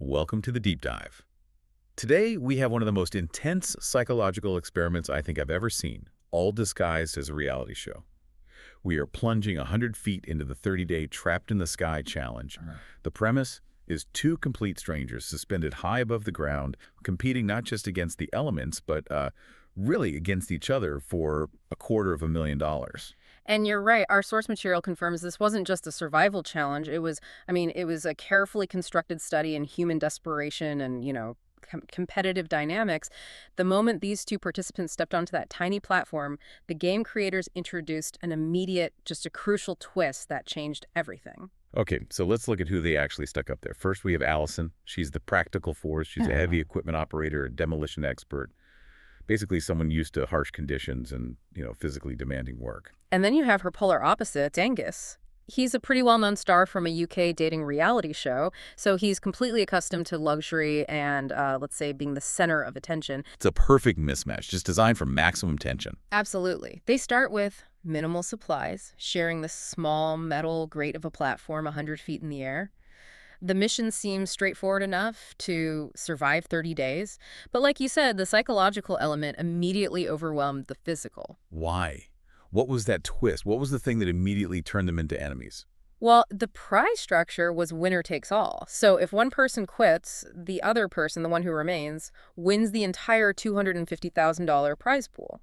Welcome to the deep dive. Today, we have one of the most intense psychological experiments I think I've ever seen, all disguised as a reality show. We are plunging 100 feet into the 30-day Trapped in the Sky challenge. The premise is two complete strangers suspended high above the ground, competing not just against the elements, but really against each other for $250,000. And you're right, our source material confirms this wasn't just a survival challenge. It was a carefully constructed study in human desperation and, competitive dynamics. The moment these two participants stepped onto that tiny platform, the game creators introduced an immediate, just a crucial twist that changed everything. Okay, so let's look at who they actually stuck up there. First, we have Allison. She's the practical force. She's a heavy equipment operator, a demolition expert, basically someone used to harsh conditions and, physically demanding work. And then you have her polar opposite, Angus. He's a pretty well-known star from a UK dating reality show, so he's completely accustomed to luxury and, let's say, being the center of attention. It's a perfect mismatch, just designed for maximum tension. Absolutely. They start with minimal supplies, sharing this small metal grate of a platform 100 feet in the air. The mission seems straightforward enough to survive 30 days, but like you said, the psychological element immediately overwhelmed the physical. Why? What was that twist? What was the thing that immediately turned them into enemies? Well, the prize structure was winner takes all. So if one person quits, the other person, the one who remains, wins the entire $250,000 prize pool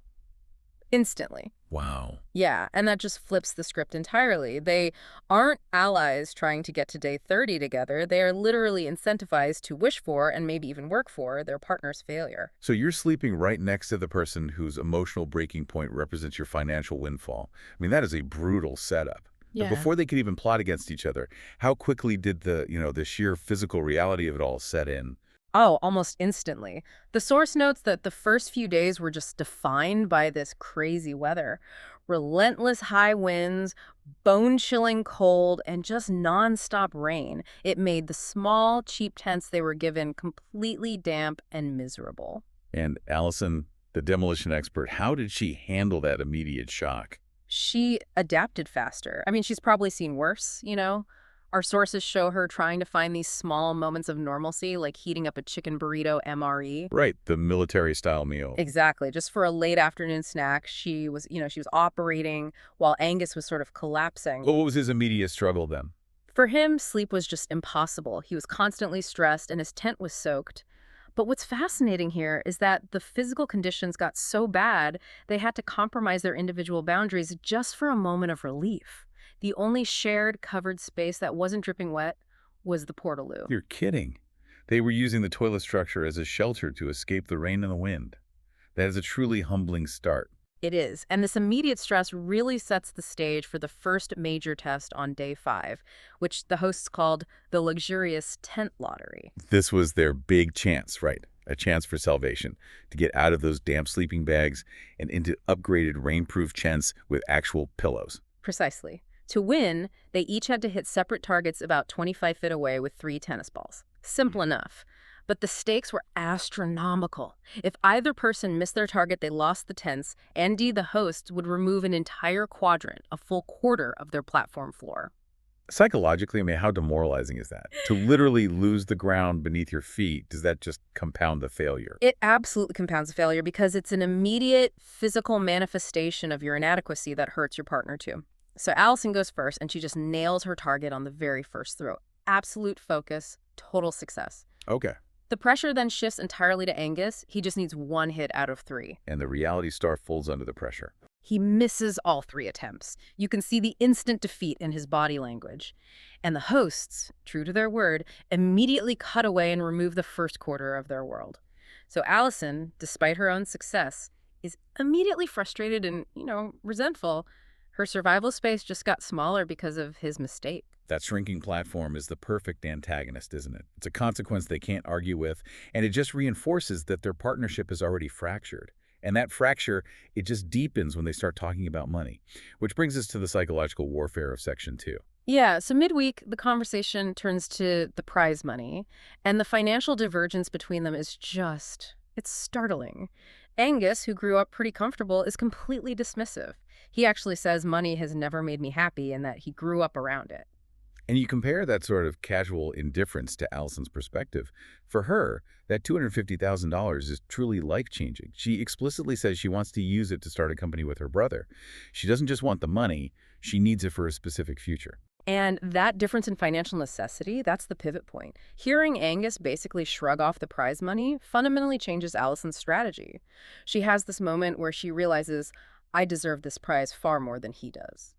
instantly. Wow. Yeah, and that just flips the script entirely. They aren't allies trying to get to day 30 together. They are literally incentivized to wish for and maybe even work for their partner's failure. So you're sleeping right next to the person whose emotional breaking point represents your financial windfall. I mean, that is a brutal setup. But Yeah. before they could even plot against each other, how quickly did the sheer physical reality of it all set in? Oh, almost instantly. The source notes that the first few days were just defined by this crazy weather. Relentless high winds, bone-chilling cold, and just nonstop rain. It made the small, cheap tents they were given completely damp and miserable. And Allison, the demolition expert, how did she handle that immediate shock? She adapted faster. I mean, she's probably seen worse. Our sources show her trying to find these small moments of normalcy, like heating up a chicken burrito MRE. Right, the military-style meal. Exactly. Just for a late afternoon snack, she was operating while Angus was sort of collapsing. What was his immediate struggle then? For him, sleep was just impossible. He was constantly stressed and his tent was soaked. But what's fascinating here is that the physical conditions got so bad, they had to compromise their individual boundaries just for a moment of relief. The only shared covered space that wasn't dripping wet was the portaloo. You're kidding. They were using the toilet structure as a shelter to escape the rain and the wind. That is a truly humbling start. It is, and this immediate stress really sets the stage for the first major test on day 5, which the hosts called the luxurious tent lottery. This was their big chance, right? A chance for salvation, to get out of those damp sleeping bags and into upgraded rainproof tents with actual pillows. Precisely. To win, they each had to hit separate targets about 25 feet away with 3 tennis balls. Simple enough. But the stakes were astronomical. If either person missed their target, they lost the tents. Andy, the host, would remove an entire quadrant, a full quarter of their platform floor. Psychologically, I mean, how demoralizing is that? To literally lose the ground beneath your feet, does that just compound the failure? It absolutely compounds the failure because it's an immediate physical manifestation of your inadequacy that hurts your partner too. So Allison goes first, and she just nails her target on the very first throw. Absolute focus, total success. Okay. The pressure then shifts entirely to Angus. He just needs 1 hit out of 3. And the reality star folds under the pressure. He misses all 3 attempts. You can see the instant defeat in his body language. And the hosts, true to their word, immediately cut away and remove the first quarter of their world. So Allison, despite her own success, is immediately frustrated and, resentful. Her survival space just got smaller because of his mistake. That shrinking platform is the perfect antagonist, isn't it? It's a consequence they can't argue with, and it just reinforces that their partnership is already fractured. And that fracture, it just deepens when they start talking about money. Which brings us to the psychological warfare of Section 2. Yeah, so midweek, the conversation turns to the prize money, and the financial divergence between them is it's startling. Angus, who grew up pretty comfortable, is completely dismissive. He actually says money has never made me happy and that he grew up around it. And you compare that sort of casual indifference to Allison's perspective. For her, that $250,000 is truly life-changing. She explicitly says she wants to use it to start a company with her brother. She doesn't just want the money, she needs it for a specific future. And that difference in financial necessity, that's the pivot point. Hearing Angus basically shrug off the prize money fundamentally changes Allison's strategy. She has this moment where she realizes, I deserve this prize far more than he does.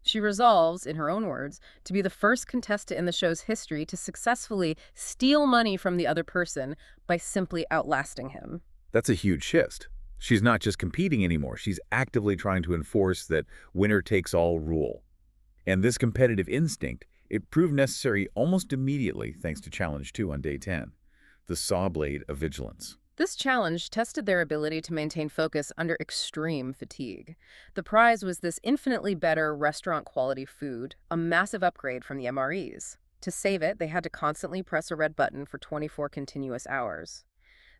She resolves, in her own words, to be the first contestant in the show's history to successfully steal money from the other person by simply outlasting him. That's a huge shift. She's not just competing anymore, she's actively trying to enforce that winner-takes-all rule. And this competitive instinct, it proved necessary almost immediately thanks to Challenge 2 on day 10, the saw blade of vigilance. This challenge tested their ability to maintain focus under extreme fatigue. The prize was this infinitely better restaurant-quality food, a massive upgrade from the MREs. To save it, they had to constantly press a red button for 24 continuous hours.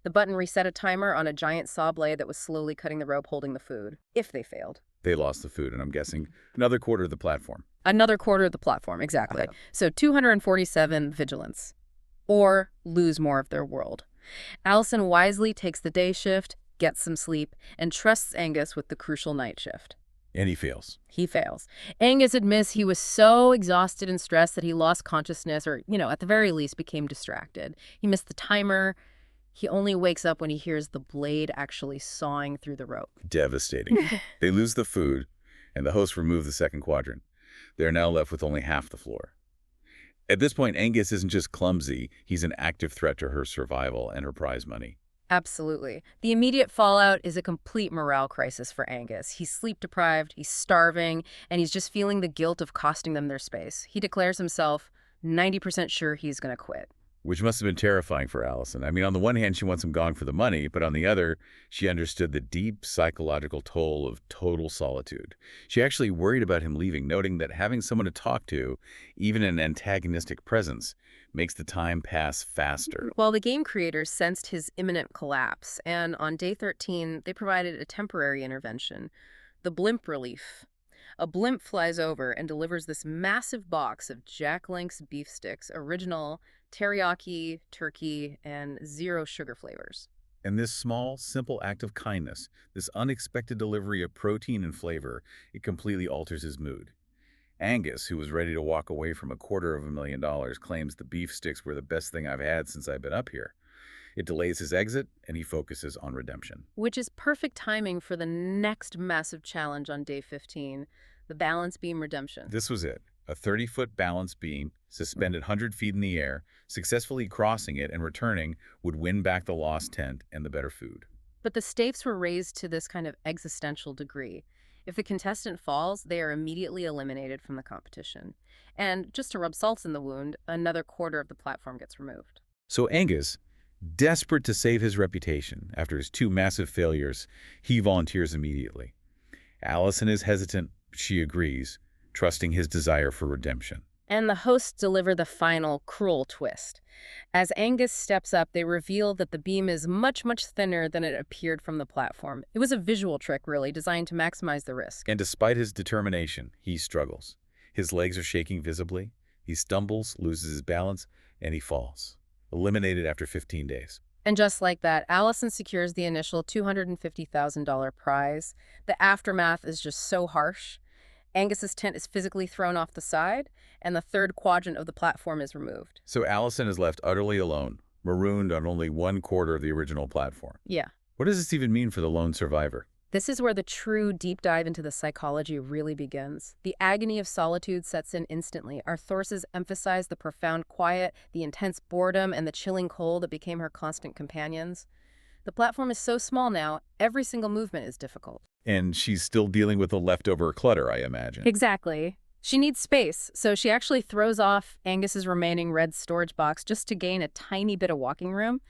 The button reset a timer on a giant saw blade that was slowly cutting the rope holding the food, if they failed. They lost the food, and I'm guessing another quarter of the platform. Another quarter of the platform, exactly. So 247 vigilance. Or lose more of their world. Allison wisely takes the day shift, gets some sleep, and trusts Angus with the crucial night shift. And he fails. He fails. Angus admits he was so exhausted and stressed that he lost consciousness or, at the very least, became distracted. He missed the timer. He only wakes up when he hears the blade actually sawing through the rope. Devastating. They lose the food, and the hosts remove the second quadrant. They're now left with only half the floor. At this point, Angus isn't just clumsy, he's an active threat to her survival and her prize money. Absolutely. The immediate fallout is a complete morale crisis for Angus. He's sleep-deprived, he's starving, and he's just feeling the guilt of costing them their space. He declares himself 90% sure he's going to quit. Which must have been terrifying for Allison. I mean, on the one hand, she wants him gone for the money, but on the other, she understood the deep psychological toll of total solitude. She actually worried about him leaving, noting that having someone to talk to, even an antagonistic presence, makes the time pass faster. Well, the game creators sensed his imminent collapse, and on day 13, they provided a temporary intervention, the blimp relief. A blimp flies over and delivers this massive box of Jack Link's beef sticks, original, teriyaki, turkey, and zero sugar flavors. And this small, simple act of kindness, this unexpected delivery of protein and flavor, it completely alters his mood. Angus, who was ready to walk away from $250,000, claims the beef sticks were the best thing I've had since I've been up here. It delays his exit, and he focuses on redemption. Which is perfect timing for the next massive challenge on day 15, the balance beam redemption. This was it. A 30-foot balance beam, suspended 100 feet in the air, successfully crossing it and returning would win back the lost tent and the better food. But the stakes were raised to this kind of existential degree. If the contestant falls, they are immediately eliminated from the competition. And just to rub salt in the wound, another quarter of the platform gets removed. So Angus, desperate to save his reputation after his two massive failures, he volunteers immediately. Allison is hesitant, but she agrees, trusting his desire for redemption. And the hosts deliver the final, cruel twist. As Angus steps up, they reveal that the beam is much, much thinner than it appeared from the platform. It was a visual trick, really, designed to maximize the risk. And despite his determination, he struggles. His legs are shaking visibly. He stumbles, loses his balance, and he falls, eliminated after 15 days. And just like that, Allison secures the initial $250,000 prize. The aftermath is just so harsh. Angus's tent is physically thrown off the side, and the third quadrant of the platform is removed. So Allison is left utterly alone, marooned on only one quarter of the original platform. Yeah. What does this even mean for the lone survivor? This is where the true deep dive into the psychology really begins. The agony of solitude sets in instantly. Our sources emphasize the profound quiet, the intense boredom, and the chilling cold that became her constant companions. The platform is so small now, every single movement is difficult. And she's still dealing with the leftover clutter, I imagine. Exactly. She needs space, so she actually throws off Angus's remaining red storage box just to gain a tiny bit of walking room.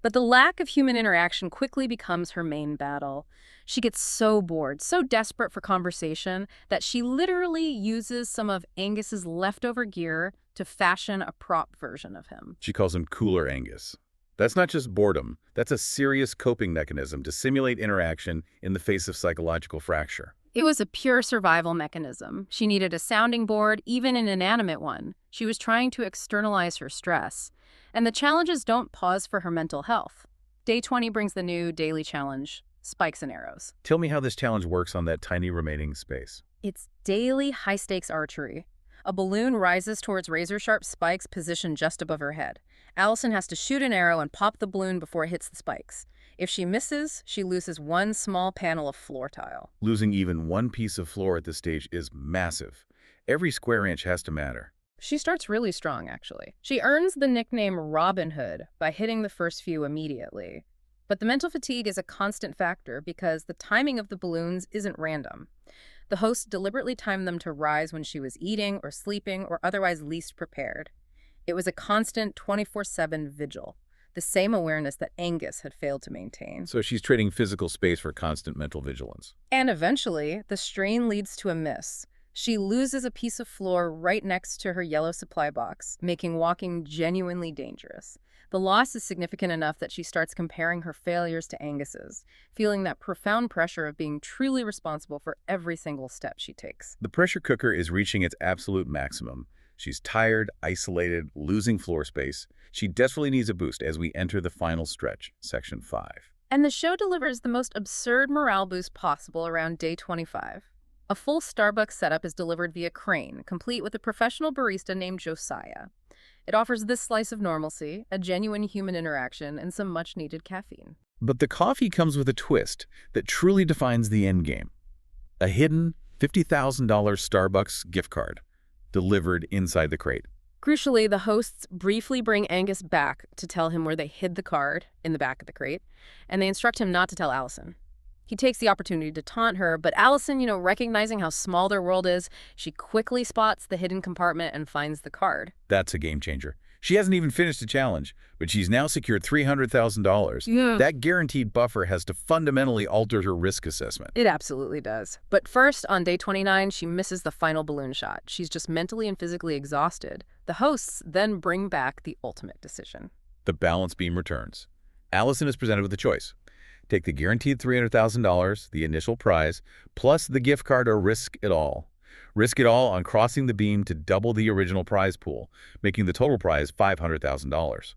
But the lack of human interaction quickly becomes her main battle. She gets so bored, so desperate for conversation, that she literally uses some of Angus's leftover gear to fashion a prop version of him. She calls him Cooler Angus. That's not just boredom. That's a serious coping mechanism to simulate interaction in the face of psychological fracture. It was a pure survival mechanism. She needed a sounding board, even an inanimate one. She was trying to externalize her stress. And the challenges don't pause for her mental health. Day 20 brings the new daily challenge, spikes and arrows. Tell me how this challenge works on that tiny remaining space. It's daily high-stakes archery. A balloon rises towards razor-sharp spikes positioned just above her head. Allison has to shoot an arrow and pop the balloon before it hits the spikes. If she misses, she loses one small panel of floor tile. Losing even one piece of floor at this stage is massive. Every square inch has to matter. She starts really strong, actually. She earns the nickname Robin Hood by hitting the first few immediately. But the mental fatigue is a constant factor because the timing of the balloons isn't random. The host deliberately timed them to rise when she was eating or sleeping or otherwise least prepared. It was a constant 24/7 vigil, the same awareness that Angus had failed to maintain. So she's trading physical space for constant mental vigilance. And eventually, the strain leads to a miss. She loses a piece of floor right next to her yellow supply box, making walking genuinely dangerous. The loss is significant enough that she starts comparing her failures to Angus's, feeling that profound pressure of being truly responsible for every single step she takes. The pressure cooker is reaching its absolute maximum. She's tired, isolated, losing floor space. She desperately needs a boost as we enter the final stretch, Section 5. And the show delivers the most absurd morale boost possible around day 25. A full Starbucks setup is delivered via crane, complete with a professional barista named Josiah. It offers this slice of normalcy, a genuine human interaction, and some much-needed caffeine. But the coffee comes with a twist that truly defines the endgame. A hidden $50,000 Starbucks gift card delivered inside the crate. Crucially, the hosts briefly bring Angus back to tell him where they hid the card in the back of the crate, and they instruct him not to tell Allison. He takes the opportunity to taunt her, but Allison, recognizing how small their world is, she quickly spots the hidden compartment and finds the card. That's a game changer. She hasn't even finished the challenge, but she's now secured $300,000. Yeah. That guaranteed buffer has to fundamentally alter her risk assessment. It absolutely does. But first, on day 29, she misses the final balloon shot. She's just mentally and physically exhausted. The hosts then bring back the ultimate decision. The balance beam returns. Allison is presented with a choice. Take the guaranteed $300,000, the initial prize, plus the gift card, or risk it all. Risk it all on crossing the beam to double the original prize pool, making the total prize $500,000.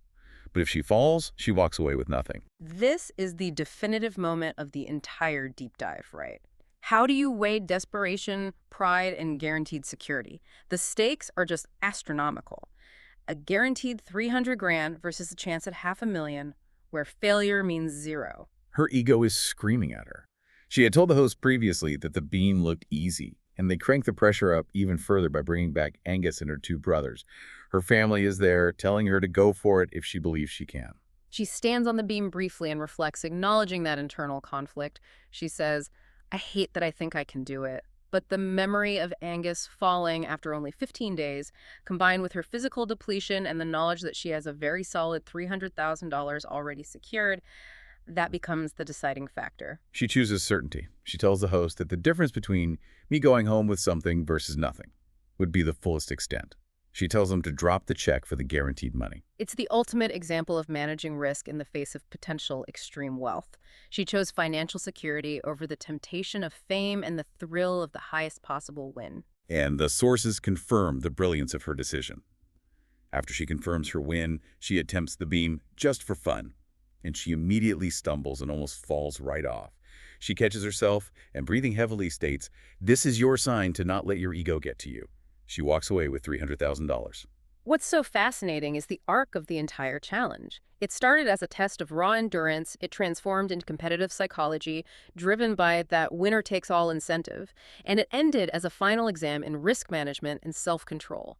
But if she falls, she walks away with nothing. This is the definitive moment of the entire deep dive, right? How do you weigh desperation, pride, and guaranteed security? The stakes are just astronomical. A guaranteed 300 grand versus a chance at $500,000, where failure means zero. Her ego is screaming at her. She had told the host previously that the beam looked easy, and they cranked the pressure up even further by bringing back Angus and her two brothers. Her family is there, telling her to go for it if she believes she can. She stands on the beam briefly and reflects, acknowledging that internal conflict. She says, "I hate that I think I can do it." But the memory of Angus falling after only 15 days, combined with her physical depletion and the knowledge that she has a very solid $300,000 already secured, that becomes the deciding factor. She chooses certainty. She tells the host that the difference between me going home with something versus nothing would be the fullest extent. She tells them to drop the check for the guaranteed money. It's the ultimate example of managing risk in the face of potential extreme wealth. She chose financial security over the temptation of fame and the thrill of the highest possible win. And the sources confirm the brilliance of her decision. After she confirms her win, she attempts the beam just for fun, and she immediately stumbles and almost falls right off. She catches herself and, breathing heavily, states, "This is your sign to not let your ego get to you." She walks away with $300,000. What's so fascinating is the arc of the entire challenge. It started as a test of raw endurance, it transformed into competitive psychology, driven by that winner-takes-all incentive, and it ended as a final exam in risk management and self-control.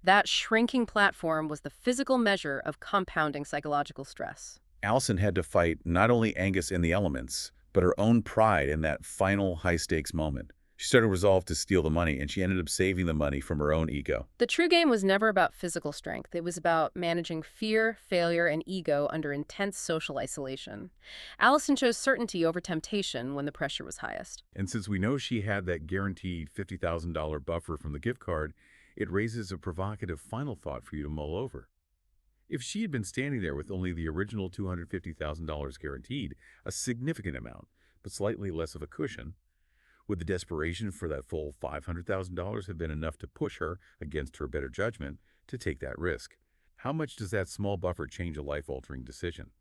That shrinking platform was the physical measure of compounding psychological stress. Allison had to fight not only Angus in the elements, but her own pride in that final high-stakes moment. She started resolved to steal the money, and she ended up saving the money from her own ego. The true game was never about physical strength. It was about managing fear, failure, and ego under intense social isolation. Allison chose certainty over temptation when the pressure was highest. And since we know she had that guaranteed $50,000 buffer from the gift card, it raises a provocative final thought for you to mull over. If she had been standing there with only the original $250,000 guaranteed, a significant amount, but slightly less of a cushion, Would the desperation for that full $500,000 have been enough to push her, against her better judgment, to take that risk? How much does that small buffer change a life-altering decision?